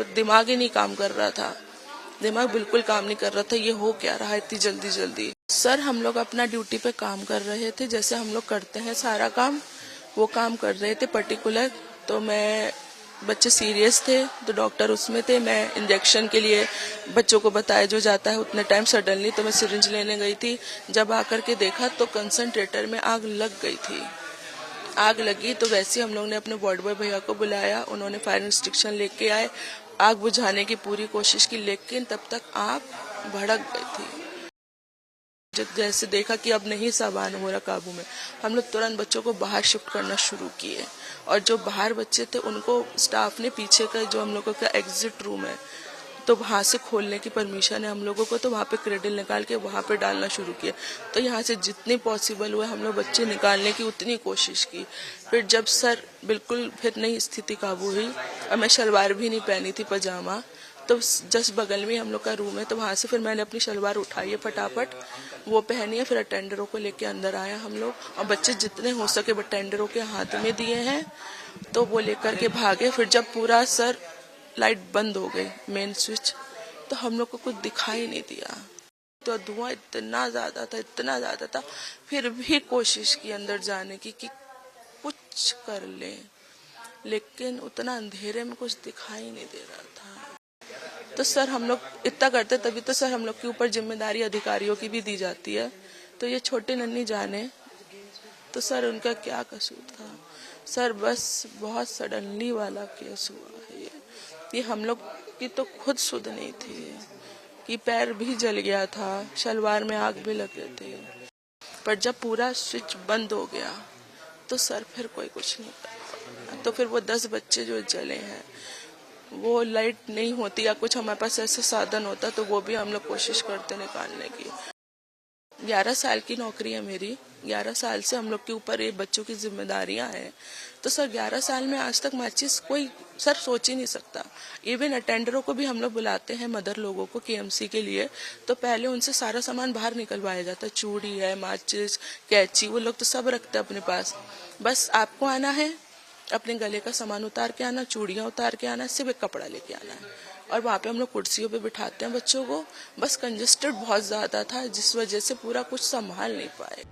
तो दिमाग ही नहीं काम कर रहा था, दिमाग बिल्कुल काम नहीं कर रहा था, ये हो क्या रहा है इतनी जल्दी जल्दी। सर हम लोग अपना ड्यूटी पे काम कर रहे थे, जैसे हम लोग करते हैं सारा काम, वो काम कर रहे थे पर्टिकुलर। तो मैं, बच्चे सीरियस थे तो डॉक्टर उसमें थे, मैं इंजेक्शन के लिए बच्चों को बताया जो जाता है उतने टाइम सडनली, तो मैं सिरिंज लेने गई थी। जब आकर के देखा तो कंसंट्रेटर में आग लग गई थी। आग लगी तो वैसे हम लोग ने अपने वार्ड बॉय भैया को बुलाया, उन्होंने फायर एक्सटिंग्विशर लेके आए, आग बुझाने की पूरी कोशिश की, लेकिन तब तक आग भड़क गई थी। जैसे देखा कि अब नहीं सामान हो रहा काबू में, हम लोग तुरंत बच्चों को बाहर शिफ्ट करना शुरू किए। और जो बाहर बच्चे थे उनको स्टाफ ने पीछे का जो हम लोगों का एग्जिट रूम है, तो वहां से खोलने की परमिशन है हम लोगों को, तो वहां पे क्रेडल निकाल के वहां पे डालना शुरू किया। तो यहाँ से जितनी पॉसिबल हुए हम लोग बच्चे निकालने की उतनी कोशिश की। फिर जब सर बिल्कुल फिर नहीं स्थिति काबू हुई, और मैं शलवार भी नहीं पहनी थी, पजामा, तो जस्ट बगल में हम लोग का रूम है, तो वहां से फिर मैंने अपनी शलवार उठाई है फटाफट, वो पहनी है, फिर अटेंडरों को लेके अंदर आया हम लोग, और बच्चे जितने हो सके अटेंडरों के हाथ में दिए हैं, तो वो लेकर के भागे। फिर जब पूरा सर लाइट बंद हो गई मेन स्विच, तो हम लोग को कुछ दिखाई नहीं दिया, तो धुआं इतना ज्यादा था, इतना ज्यादा था। फिर भी कोशिश की अंदर जाने की कि कुछ कर ले, लेकिन उतना अंधेरे में कुछ दिखाई नहीं दे रहा था। तो सर हम लोग इतना करते, तभी तो सर हम लोग के ऊपर जिम्मेदारी अधिकारियों की भी दी जाती है। तो ये छोटे नन्ही जाने, तो सर उनका क्या कसूर था सर, बस बहुत सडनली वाला केस हुआ है ये हम लोग की तो खुद सुध नहीं थी कि पैर भी जल गया था, शलवार में आग भी लगे थे। पर जब पूरा स्विच बंद हो गया तो सर फिर कोई कुछ नहीं कर पाया। तो फिर वो 10 बच्चे जो जले हैं, वो लाइट नहीं होती या कुछ हमारे पास ऐसा साधन होता तो वो भी हम लोग कोशिश करते निकालने की। 11 साल की नौकरी है मेरी, 11 साल से हम लोग के ऊपर ये बच्चों की जिम्मेदारियां हैं। तो सर 11 साल में आज तक माचिस कोई सर सोच ही नहीं सकता। इवन अटेंडरों को भी हम लोग बुलाते हैं, मदर लोगों को केएमसी के लिए, तो पहले उनसे सारा सामान बाहर निकलवाया जाता है, चूड़ी है, माचिस, कैंची, वो लोग तो सब रखते हैं अपने पास। बस आपको आना है, अपने गले का सामान उतार के आना, चूड़ियां उतार के आना, सिर्फ एक कपड़ा लेके आना है, और वहाँ पे हम लोग कुर्सियों पे बिठाते हैं बच्चों को। बस कंजेस्टेड बहुत ज्यादा था, जिस वजह से पूरा कुछ संभाल नहीं पाए।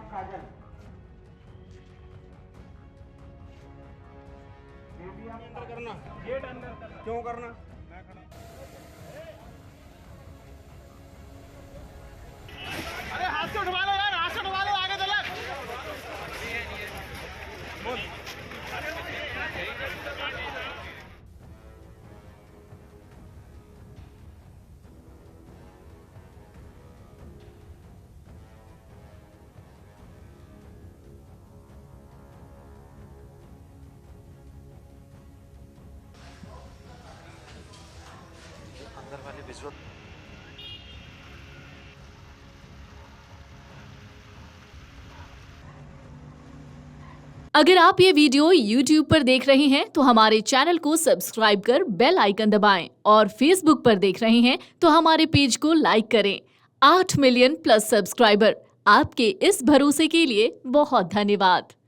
काजल अंदर करना, गेट अंदर करना, क्यों करना? अरे हाथ से उठवा लो यार, हाथ से उठवा लो, आगे चला बोल। अंदर वाले विजुअल अगर आप ये वीडियो YouTube पर देख रहे हैं तो हमारे चैनल को सब्सक्राइब कर बेल आइकन दबाएं, और Facebook पर देख रहे हैं तो हमारे पेज को लाइक करें। 8 मिलियन प्लस सब्सक्राइबर, आपके इस भरोसे के लिए बहुत धन्यवाद।